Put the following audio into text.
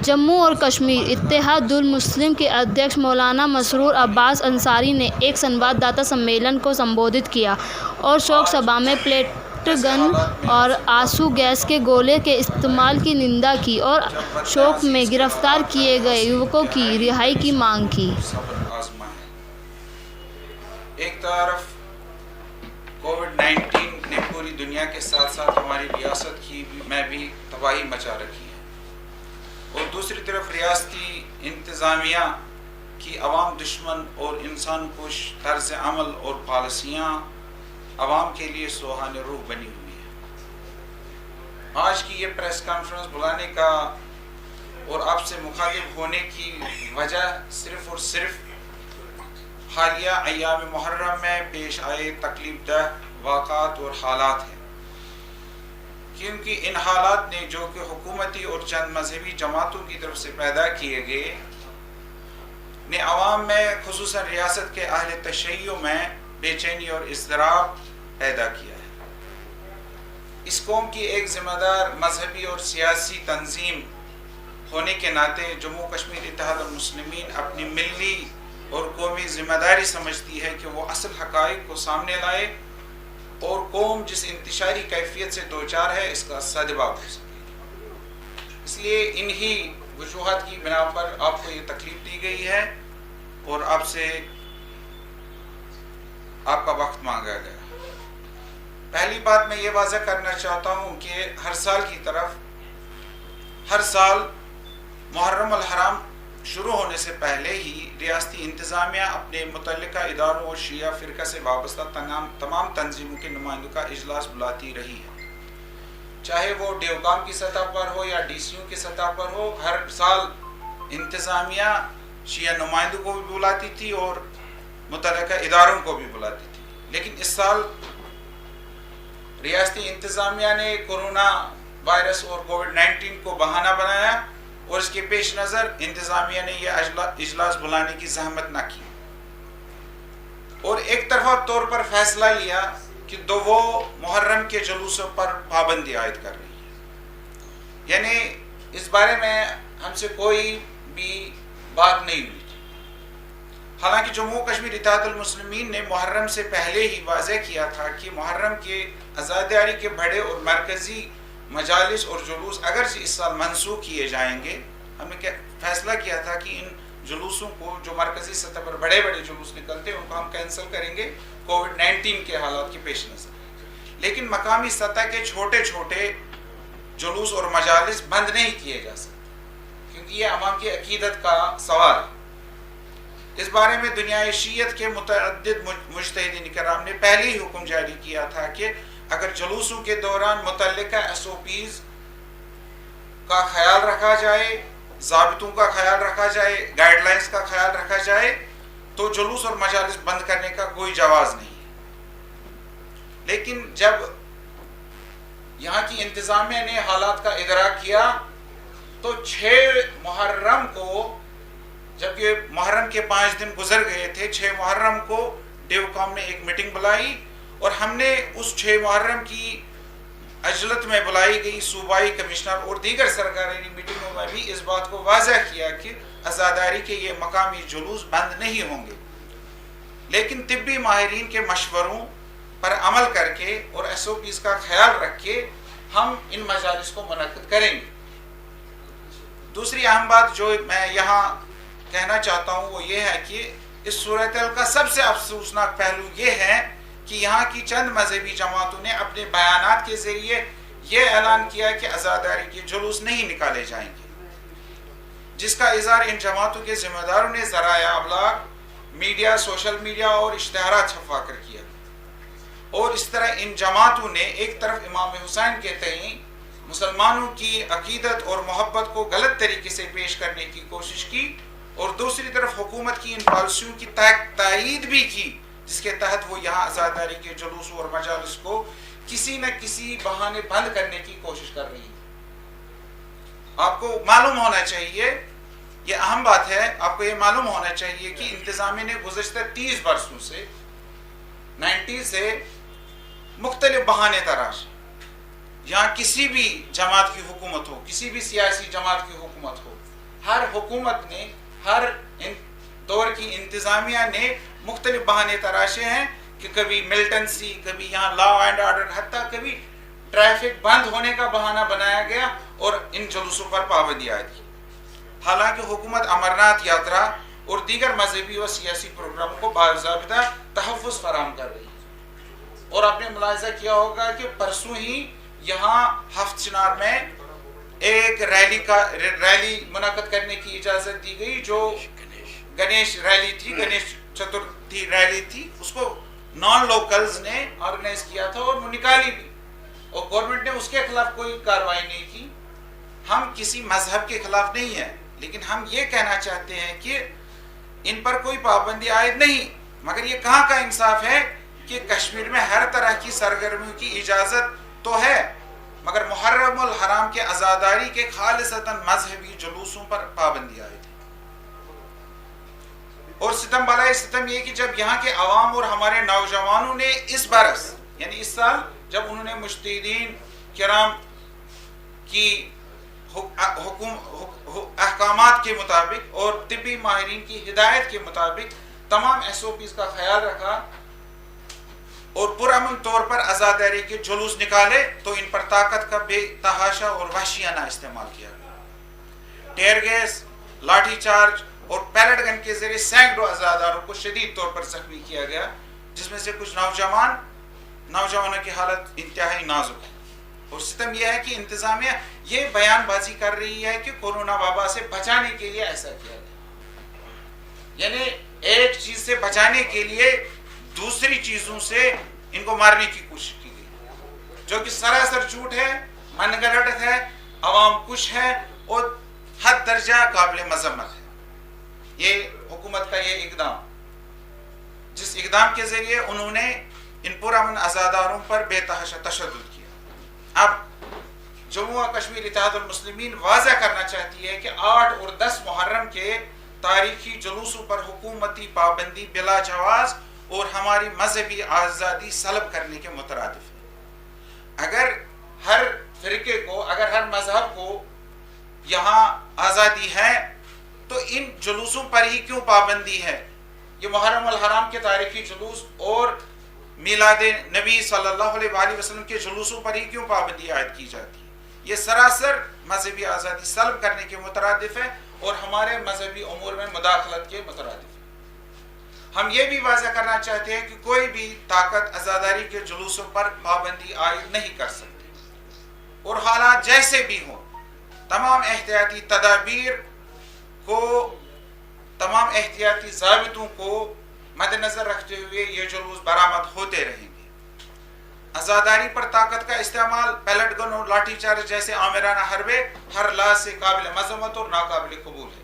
جموں اور کشمیر اتحاد المسلم کے ادھیکش مولانا مسرور عباس انصاری نے ایک سنوادداتا سمیلن کو سمبودھت کیا اور شوک سبھا میں پیلٹ گن اور آنسو گیس کے گولے کے استعمال کی نندا کی اور شوک میں گرفتار کیے گئے یوکوں کی رہائی کی مانگ کی۔ ایک طرف کووڈ-19 نے پوری دنیا کے ساتھ ساتھ ہماری ریاست کی میں بھی تباہی مچا رکھی ہے، اور دوسری طرف ریاستی انتظامیہ کی عوام دشمن اور انسان کش طرز عمل اور پالیسیاں عوام کے لیے سوہان روح بنی ہوئی ہے۔ آج کی یہ پریس کانفرنس بلانے کا اور آپ سے مخاطب ہونے کی وجہ صرف اور صرف حالیہ ایام محرم میں پیش آئے تکلیف دہ واقعات اور حالات ہیں، کیونکہ ان حالات نے جو کہ حکومتی اور چند مذہبی جماعتوں کی طرف سے پیدا کیے گئے نے عوام میں خصوصاً ریاست کے اہل تشیع میں بے چینی اور اضطراب پیدا کیا ہے۔ اس قوم کی ایک ذمہ دار مذہبی اور سیاسی تنظیم ہونے کے ناطے جموں کشمیر اتحاد المسلمین اپنی ملی اور قومی ذمہ داری سمجھتی ہے کہ وہ اصل حقائق کو سامنے لائے اور قوم جس انتشاری کیفیت سے دوچار ہے اس کا سدباب ہو سکے۔ اس لیے انہی وجوہات کی بنا پر آپ کو یہ تکلیف دی گئی ہے اور آپ سے آپ کا وقت مانگا گیا۔ پہلی بات میں یہ واضح کرنا چاہتا ہوں کہ ہر سال کی طرف ہر سال محرم الحرام شروع ہونے سے پہلے ہی ریاستی انتظامیہ اپنے متعلقہ اداروں اور شیعہ فرقہ سے وابستہ تمام تنظیموں کے نمائندوں کا اجلاس بلاتی رہی ہے، چاہے وہ ڈیوکام کی سطح پر ہو یا ڈی سی او کی سطح پر ہو۔ ہر سال انتظامیہ شیعہ نمائندوں کو بھی بلاتی تھی اور متعلقہ اداروں کو بھی بلاتی تھی، لیکن اس سال ریاستی انتظامیہ نے کورونا وائرس اور کووڈ-19 کو بہانہ بنایا اور اس کے پیش نظر انتظامیہ نے یہ اجلاس بلانے کی زحمت نہ کی اور ایک طرفہ طور پر فیصلہ لیا کہ وہ محرم کے جلوسوں پر پابندی عائد کر رہی ہے، یعنی اس بارے میں ہم سے کوئی بھی بات نہیں ہوئی تھی۔ حالانکہ جموں کشمیر اتحاد المسلمین نے محرم سے پہلے ہی واضح کیا تھا کہ محرم کے عزاداری کے بڑے اور مرکزی مجالس اور جلوس اگرچہ اس سال منسوخ کیے جائیں گے، ہم نے فیصلہ کیا تھا کہ ان جلوسوں کو جو مرکزی سطح پر بڑے بڑے جلوس نکلتے ہیں ان کو ہم کینسل کریں گے کووڈ-19 کے حالات کے پیش نظر، لیکن مقامی سطح کے چھوٹے چھوٹے جلوس اور مجالس بند نہیں کیے جا سکتے، کیونکہ یہ عوام کی عقیدت کا سوال ہے۔ اس بارے میں دنیا شیعت کے متعدد مجتہدین کرام نے پہلے ہی حکم جاری کیا تھا کہ اگر جلوسوں کے دوران متعلقہ SOPs کا خیال رکھا جائے، ضابطوں کا خیال رکھا جائے، گائیڈ لائنز کا خیال رکھا جائے تو جلوس اور مجالس بند کرنے کا کوئی جواز نہیں ہے۔ لیکن جب یہاں کی انتظامیہ نے حالات کا ادراک کیا تو 6 محرم کو، جبکہ محرم کے 5 دن گزر گئے تھے، 6 محرم کو ڈیوکام نے ایک میٹنگ بلائی اور ہم نے اس 6 محرم کی اجلت میں بلائی گئی صوبائی کمشنر اور دیگر سرکاری میٹنگوں میں بھی اس بات کو واضح کیا کہ عزاداری کے یہ مقامی جلوس بند نہیں ہوں گے، لیکن طبی ماہرین کے مشوروں پر عمل کر کے اور SOPs کا خیال رکھ کے ہم ان مجالس کو منعقد کریں گے۔ دوسری اہم بات جو میں یہاں کہنا چاہتا ہوں وہ یہ ہے کہ اس صورتحال کا سب سے افسوسناک پہلو یہ ہے کہ یہاں کی چند مذہبی جماعتوں نے اپنے بیانات کے ذریعے یہ اعلان کیا کہ عزاداری کے جلوس نہیں نکالے جائیں گے، جس کا اظہار ان جماعتوں کے ذمہ داروں نے ذرائع ابلاغ، میڈیا، سوشل میڈیا اور اشتہارات چھپوا کر کیا، اور اس طرح ان جماعتوں نے ایک طرف امام حسین کے تئیں مسلمانوں کی عقیدت اور محبت کو غلط طریقے سے پیش کرنے کی کوشش کی اور دوسری طرف حکومت کی ان پالیسیوں کی تائید بھی کی جس کے تحت وہ یہاں عزاداری کے جلوسوں اور مجالس کو کسی نہ کسی بہانے بند کرنے کی کوشش کر رہی ہے۔ آپ کو معلوم ہونا چاہیے، یہ اہم بات ہے، آپ کو یہ معلوم ہونا چاہیے کہ انتظامیہ نے گزشتہ 30 برسوں سے 90 سے مختلف بہانے تراش، یہاں کسی بھی جماعت کی حکومت ہو، کسی بھی سیاسی جماعت کی حکومت ہو، ہر حکومت نے، ہر دور کی انتظامیہ نے مختلف بہانے تراشے ہیں کہ کبھی ملٹنسی، کبھی یہاں لا اینڈ آرڈر، حتیٰ کبھی ٹریفک بند ہونے کا بہانہ بنایا گیا اور ان جلوسوں پر پابندی عائد کی. حالانکہ حکومت امرناتھ یاترا اور دیگر مذہبی و سیاسی پروگراموں کو باضابطہ تحفظ فراہم کر رہی ہے. اور آپ نے ملاحظہ کیا ہوگا کہ پرسوں ہی یہاں ہفت چنار میں ایک ریلی منعقد کرنے کی اجازت دی گئی، جو گنیش ریلی تھی، گنیش چترتھی ریلی تھی. اس کو نان لوکلز نے آرگنائز کیا تھا اور وہ نکالی بھی، اور گورنمنٹ نے اس کے خلاف کوئی کارروائی نہیں کی. ہم کسی مذہب کے خلاف نہیں ہیں، لیکن ہم یہ کہنا چاہتے ہیں کہ ان پر کوئی پابندی عائد نہیں. مگر یہ کہاں کا انصاف ہے کہ کشمیر میں ہر طرح کی سرگرمیوں کی اجازت تو ہے، مگر محرم الحرام کے عزاداری کے خالصتاً مذہبی جلوسوں پر پابندی عائد ہے. اور ستم بالائے ستم یہ کہ جب یہاں کے عوام اور ہمارے نوجوانوں نے اس برس یعنی اس سال جب انہوں نے مجتہدین کرام کی احکامات کے مطابق اور طبی ماہرین کی ہدایت کے مطابق تمام SOPs کا خیال رکھا اور پرامن طور پر عزاداری کے جلوس نکالے، تو ان پر طاقت کا بے تحاشا اور وحشیانہ استعمال کیا گیا. ٹیئر گیس، لاٹھی چارج اور پیلٹ گن کے ذریعے سینکڑوں عزاداروں کو شدید طور پر زخمی کیا گیا، جس میں سے کچھ نوجوانوں کی حالت انتہائی نازک ہے. اور ستم یہ ہے کہ انتظامیہ یہ بیان بازی کر رہی ہے کہ کورونا وبا سے بچانے کے لیے ایسا کیا گیا، یعنی ایک چیز سے بچانے کے لیے دوسری چیزوں سے ان کو مارنے کی کوشش کی گئی، جو کہ سراسر جھوٹ ہے، من گھڑت ہے، عوام کش ہے اور حد درجہ قابل مذمت ہے. یہ حکومت کا یہ اقدام، جس اقدام کے ذریعے انہوں نے ان پرامن عزاداروں پر بے تحاشا تشدد کیا. اب جموں و کشمیر اتحاد المسلمین واضح کرنا چاہتی ہے کہ 8 اور 10 محرم کے تاریخی جلوسوں پر حکومتی پابندی بلا جواز اور ہماری مذہبی آزادی سلب کرنے کے مترادف ہے. اگر ہر فرقے کو، اگر ہر مذہب کو یہاں آزادی ہے تو ان جلوسوں پر ہی کیوں پابندی ہے؟ یہ محرم الحرام کے تاریخی جلوس اور میلاد نبی صلی اللہ علیہ وآلہ وسلم کے جلوسوں پر ہی کیوں پابندی عائد کی جاتی ہے؟ یہ سراسر مذہبی آزادی سلب کرنے کے مترادف ہے اور ہمارے مذہبی امور میں مداخلت کے مترادف ہے. ہم یہ بھی واضح کرنا چاہتے ہیں کہ کوئی بھی طاقت عزاداری کے جلوسوں پر پابندی عائد نہیں کر سکتی، اور حالات جیسے بھی ہوں تمام احتیاطی تدابیر کو، تمام احتیاطی ضابطوں کو مد نظر رکھتے ہوئے یہ جلوس برآمد ہوتے رہیں گے. عزاداری پر طاقت کا استعمال، پیلٹ گن اور لاٹھی چارج جیسے آمرانہ حربے ہر لحاظ سے قابل مذمت اور ناقابل قبول ہے.